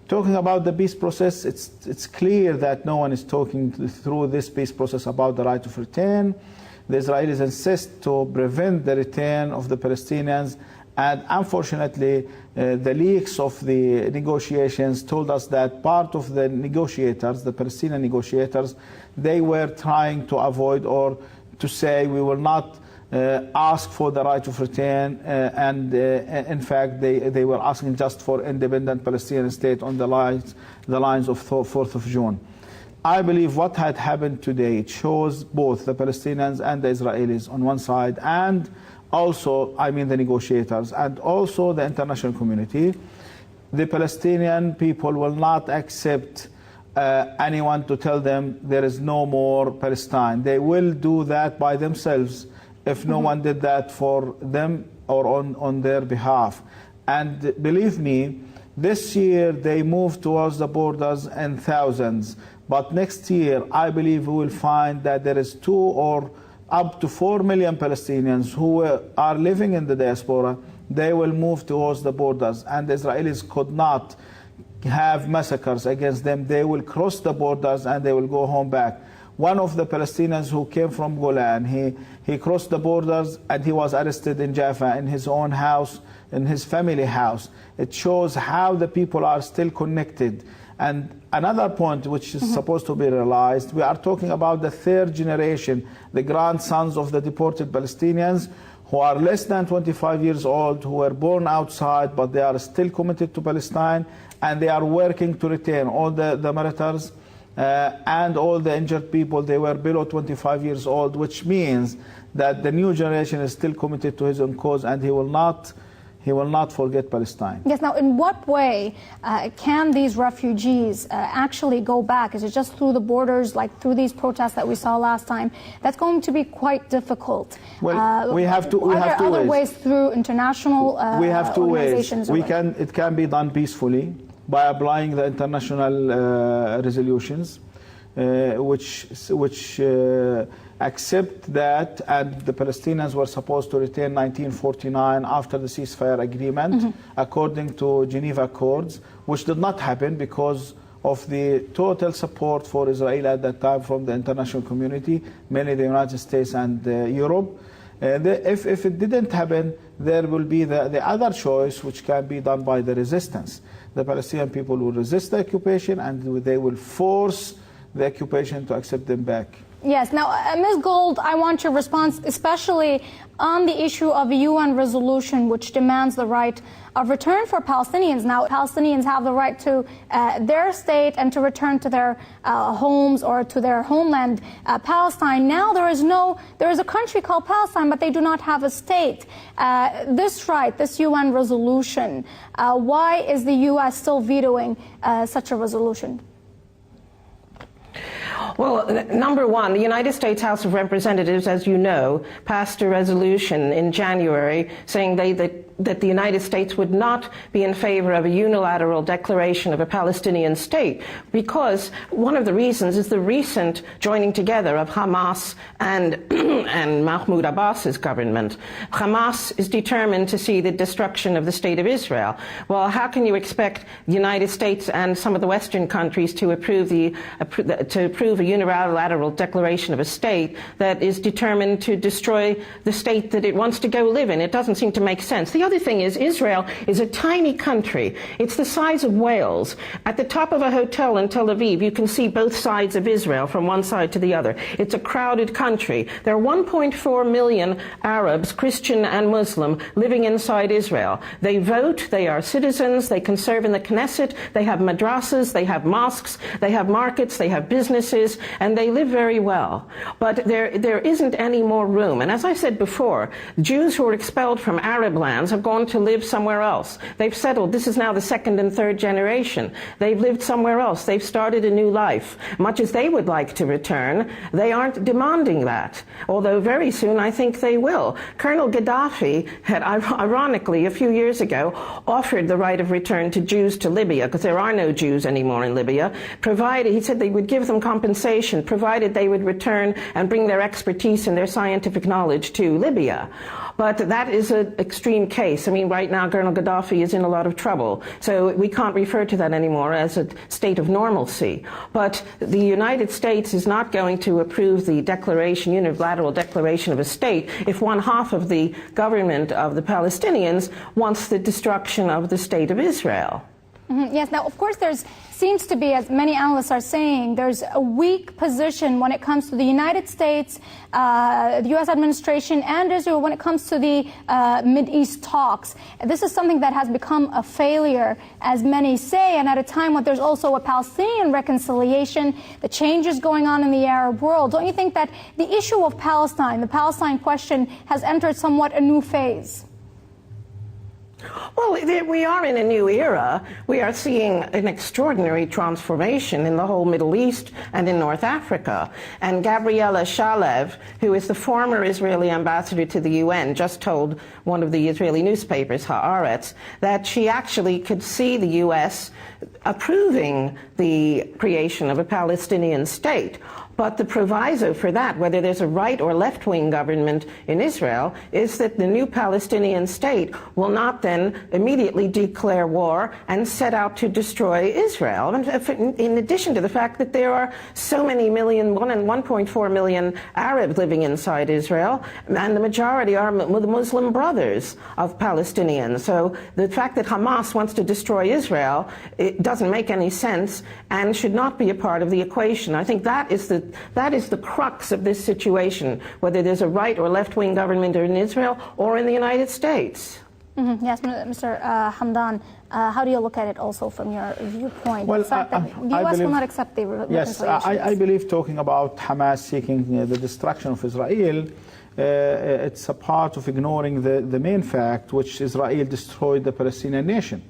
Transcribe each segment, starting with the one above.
Talking about the peace process, it's clear that no one is talking through this peace process about the right of return. The Israelis insist to prevent the return of the Palestinians, and unfortunately the leaks of the negotiations told us that part of the negotiators, the Palestinian negotiators, they were trying to avoid or to say we will not ask for the right of return, and in fact they were asking just for independent Palestinian state on the lines of 4th of June. I believe what had happened today, it shows both the Palestinians and the Israelis on one side, and also, I mean the negotiators, and also the international community. The Palestinian people will not accept anyone to tell them there is no more Palestine. They will do that by themselves if no one did that for them or on their behalf. And believe me, this year they moved towards the borders in thousands. But next year, I believe we will find that there is 2 or up to 4 million Palestinians who are living in the diaspora. They will move towards the borders, and the Israelis could not have massacres against them. They will cross the borders and they will go home back. One of the Palestinians who came from Golan, he crossed the borders and he was arrested in Jaffa in his own house, in his family house. It shows how the people are still connected. And another point which is supposed to be realized, we are talking about the 3rd generation, the grandsons of the deported Palestinians who are less than 25 years old, who were born outside, but they are still committed to Palestine, and they are working to return. All the martyrs and all the injured people, they were below 25 years old, which means that the new generation is still committed to his own cause, and he will not forget Palestine. Yes, now in what way can these refugees actually go back? Is it just through the borders, like through these protests that we saw last time? That's going to be quite difficult. Well, we have two ways. Are there other ways through international we have 2 ways. organizations? It can be done peacefully by applying the international resolutions, which accept that, and the Palestinians were supposed to return 1949 after the ceasefire agreement, according to Geneva Accords, which did not happen because of the total support for Israel at that time from the international community, mainly the United States and Europe. If it didn't happen, there will be the other choice, which can be done by the resistance. The Palestinian people will resist the occupation, and they will force the occupation to accept them back. Yes. Now, Ms. Gold, I want your response, especially on the issue of a UN resolution which demands the right of return for Palestinians. Now, Palestinians have the right to their state and to return to their homes or to their homeland, Palestine. Now, there is a country called Palestine, but they do not have a state. This right, this UN resolution, why is the U.S. still vetoing such a resolution? Well, number one, the United States House of Representatives, as you know, passed a resolution in January saying that the United States would not be in favor of a unilateral declaration of a Palestinian state, because one of the reasons is the recent joining together of Hamas and Mahmoud Abbas's government. Hamas is determined to see the destruction of the State of Israel. Well, how can you expect the United States and some of the Western countries to approve a unilateral declaration of a state that is determined to destroy the state that it wants to go live in? It doesn't seem to make sense. The other thing is, Israel is a tiny country. It's the size of Wales. At the top of a hotel in Tel Aviv, you can see both sides of Israel from one side to the other. It's a crowded country. There are 1.4 million Arabs, Christian and Muslim, living inside Israel. They vote, they are citizens, they can serve in the Knesset, they have madrasas, they have mosques, they have markets, they have businesses, and they live very well. But there isn't any more room. And as I said before, Jews who were expelled from Arab lands have gone to live somewhere else. They've settled. This is now the 2nd and 3rd generation. They've lived somewhere else. They've started a new life. Much as they would like to return, they aren't demanding that, although very soon I think they will. Colonel Gaddafi had, ironically, a few years ago, offered the right of return to Jews to Libya, because there are no Jews anymore in Libya, provided, he said they would give them compensation, provided they would return and bring their expertise and their scientific knowledge to Libya. But that is an extreme case. case. I mean, right now, Colonel Gaddafi is in a lot of trouble, so we can't refer to that anymore as a state of normalcy. But the United States is not going to approve the declaration, unilateral declaration of a state, if one half of the government of the Palestinians wants the destruction of the state of Israel. Yes, now, of course, seems to be, as many analysts are saying, there's a weak position when it comes to the United States, the U.S. administration, and Israel when it comes to the Mideast talks. This is something that has become a failure, as many say, and at a time when there's also a Palestinian reconciliation, the changes going on in the Arab world. Don't you think that the issue of Palestine, the Palestine question, has entered somewhat a new phase? Well, we are in a new era. We are seeing an extraordinary transformation in the whole Middle East and in North Africa. And Gabriela Shalev, who is the former Israeli ambassador to the UN, just told one of the Israeli newspapers, Haaretz, that she actually could see the U.S. approving the creation of a Palestinian state. But the proviso for that, whether there's a right or left-wing government in Israel, is that the new Palestinian state will not then immediately declare war and set out to destroy Israel. In addition to the fact that there are so many million, 1.4 million Arabs living inside Israel, and the majority are the Muslim brothers of Palestinians. So the fact that Hamas wants to destroy Israel, it doesn't make any sense and should not be a part of the equation. I think that is the crux of this situation, whether there's a right or left-wing government in Israel or in the United States. Yes, Mr. Hamdan, how do you look at it also from your viewpoint? Well, the fact that the U.S. will not accept the yes, I believe talking about Hamas seeking the destruction of Israel, it's a part of ignoring the main fact, which Israel destroyed the Palestinian nation.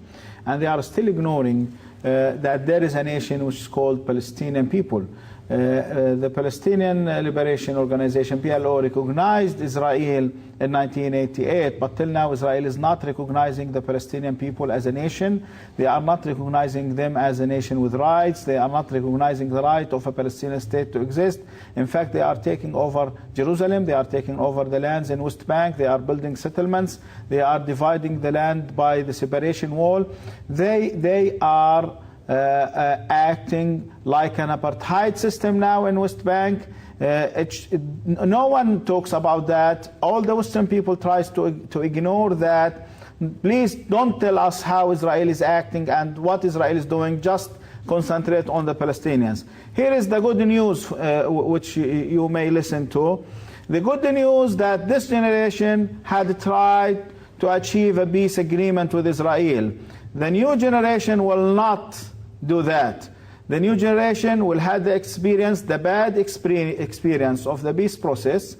And they are still ignoring that there is a nation which is called Palestinian people. The Palestinian Liberation Organization, PLO, recognized Israel in 1988, but till now Israel is not recognizing the Palestinian people as a nation. They are not recognizing them as a nation with rights. They are not recognizing the right of a Palestinian state to exist. In fact, they are taking over Jerusalem. They are taking over the lands in West Bank. They are building settlements. They are dividing the land by the separation wall. They are acting like an apartheid system now in West Bank. No one talks about that. All the Western people tries to ignore that. Please don't tell us how Israel is acting and what Israel is doing. Just concentrate on the Palestinians. Here is the good news which you may listen to. The good news that this generation had tried to achieve a peace agreement with Israel. The new generation will not do that. The new generation will have the bad experience of the peace process,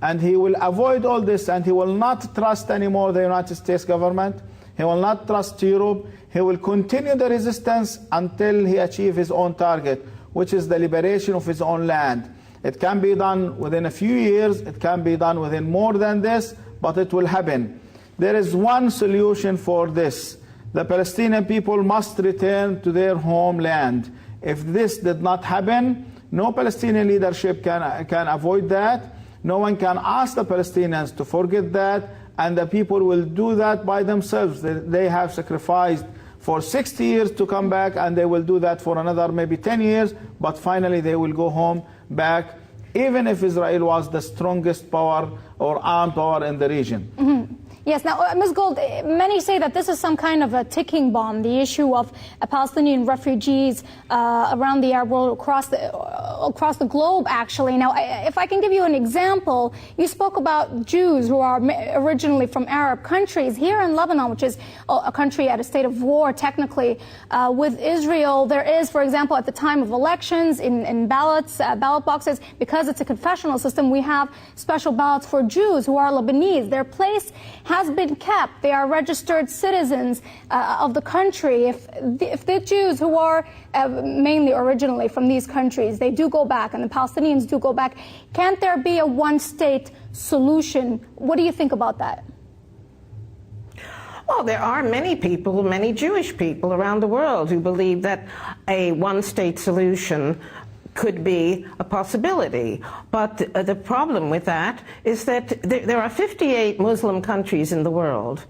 and he will avoid all this, and he will not trust anymore the United States government. He will not trust Europe. He will continue the resistance until he achieves his own target, which is the liberation of his own land. It can be done within a few years. It can be done within more than this, but it will happen. There is one solution for this. The Palestinian people must return to their homeland. If this did not happen, no Palestinian leadership can avoid that. No one can ask the Palestinians to forget that, and the people will do that by themselves. They have sacrificed for 60 years to come back, and they will do that for another maybe 10 years, but finally they will go home back, even if Israel was the strongest power or armed power in the region. Yes. Now, Ms. Gold, many say that this is some kind of a ticking bomb, the issue of Palestinian refugees around the Arab world, across the globe, actually. Now, if I can give you an example, you spoke about Jews who are originally from Arab countries. Here in Lebanon, which is a country at a state of war, technically, with Israel, there is, for example, at the time of elections, in ballot boxes, because it's a confessional system, we have special ballots for Jews who are Lebanese. Their place has been kept. They are registered citizens of the country. If the Jews who are mainly originally from these countries, they do go back, and the Palestinians do go back, can't there be a one-state solution? What do you think about that? Well, there are many people, many Jewish people around the world who believe that a one-state solution could be a possibility. But the problem with that is that there are 58 Muslim countries in the world,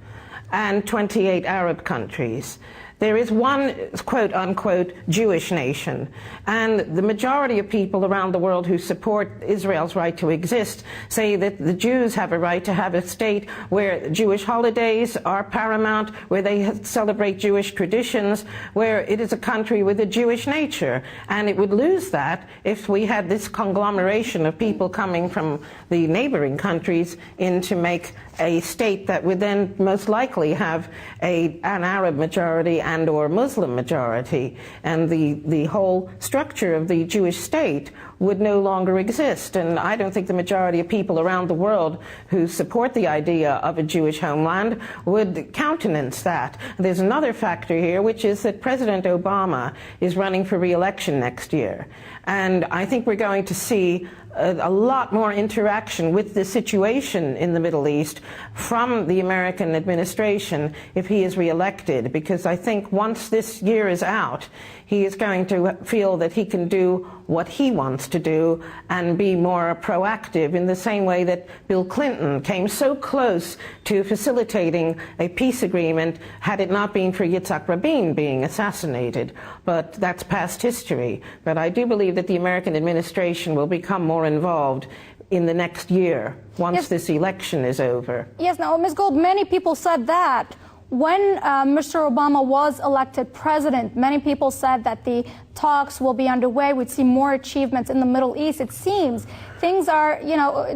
and 28 Arab countries. There is one quote-unquote Jewish nation, and the majority of people around the world who support Israel's right to exist say that the Jews have a right to have a state where Jewish holidays are paramount, where they celebrate Jewish traditions, where it is a country with a Jewish nature. And it would lose that if we had this conglomeration of people coming from the neighboring countries in to make a state that would then most likely have an Arab majority and or Muslim majority, and the whole structure of the Jewish state would no longer exist. And I don't think the majority of people around the world who support the idea of a Jewish homeland would countenance that. There's another factor here, which is that President Obama is running for re-election next year. And I think we're going to see a lot more interaction with the situation in the Middle East from the American administration if he is reelected, because I think once this year is out, he is going to feel that he can do what he wants to do and be more proactive in the same way that Bill Clinton came so close to facilitating a peace agreement had it not been for Yitzhak Rabin being assassinated. But that's past history. But I do believe that the American administration will become more involved in the next year once this election is over. Yes, now, Ms. Gold, many people said that when Mr. Obama was elected president, many people said that the talks will be underway. We'd see more achievements in the Middle East. It seems things are,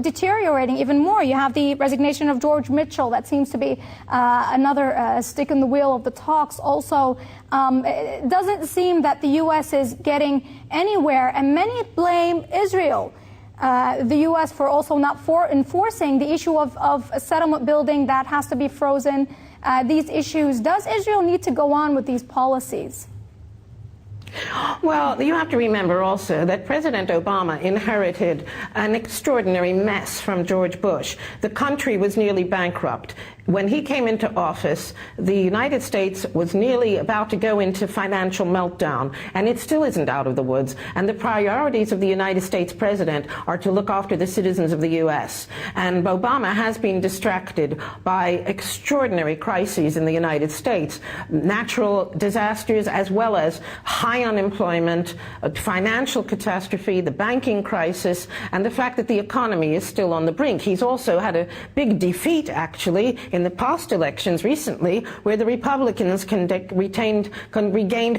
deteriorating even more. You have the resignation of George Mitchell. That seems to be another stick in the wheel of the talks. Also, it doesn't seem that the U.S. is getting anywhere, and many blame Israel. The U.S. for also not enforcing the issue of settlement building that has to be frozen. These issues. Does Israel need to go on with these policies? Well, you have to remember also that President Obama inherited an extraordinary mess from George Bush. The country was nearly bankrupt. When he came into office, the United States was nearly about to go into financial meltdown, and it still isn't out of the woods. And the priorities of the United States president are to look after the citizens of the U.S. And Obama has been distracted by extraordinary crises in the United States, natural disasters as well as high unemployment, a financial catastrophe, the banking crisis, and the fact that the economy is still on the brink. He's also had a big defeat, actually, in the past elections recently, where the Republicans regained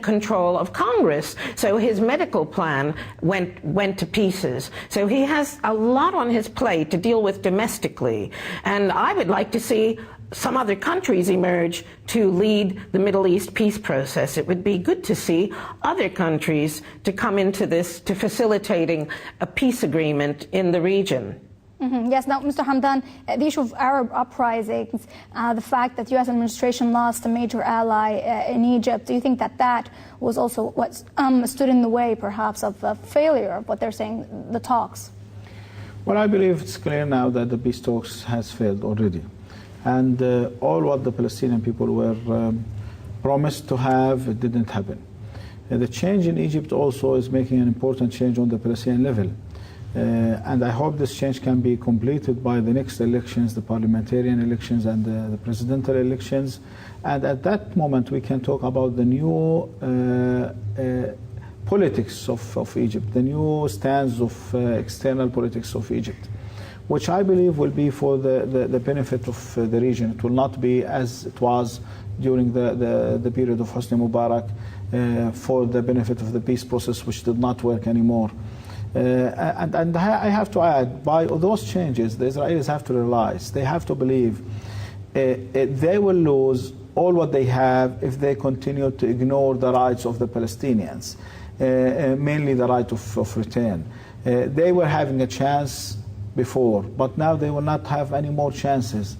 control of Congress. So his medical plan went to pieces. So he has a lot on his plate to deal with domestically. And I would like to see some other countries emerge to lead the Middle East peace process. It would be good to see other countries to come into this, to facilitating a peace agreement in the region. Yes, now, Mr. Hamdan, the issue of Arab uprisings, the fact that the U.S. administration lost a major ally in Egypt, do you think that that was also what stood in the way, perhaps, of the failure of what they're saying, the talks? Well, I believe it's clear now that the peace talks has failed already. And all what the Palestinian people were promised to have, it didn't happen. The change in Egypt also is making an important change on the Palestinian level. And I hope this change can be completed by the next elections, the parliamentarian elections and the presidential elections. And at that moment, we can talk about the new politics of Egypt, the new stance of external politics of Egypt, which I believe will be for the benefit of the region. It will not be as it was during the period of Hosni Mubarak for the benefit of the peace process, which did not work anymore. And I have to add, by those changes, the Israelis have to realize, they have to believe they will lose all what they have if they continue to ignore the rights of the Palestinians, mainly the right of return. They were having a chance before, but now they will not have any more chances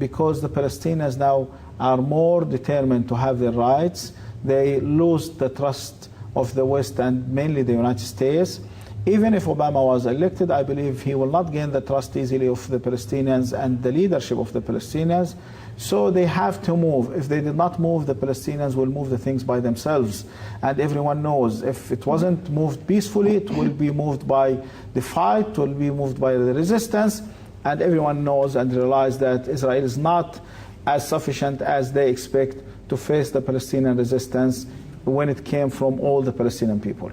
because the Palestinians now are more determined to have their rights. They lose the trust of the West and mainly the United States. Even if Obama was elected, I believe he will not gain the trust easily of the Palestinians and the leadership of the Palestinians. So they have to move. If they did not move, the Palestinians will move the things by themselves. And everyone knows if it wasn't moved peacefully, it will be moved by the fight, it will be moved by the resistance. And everyone knows and realizes that Israel is not as sufficient as they expect to face the Palestinian resistance when it came from all the Palestinian people.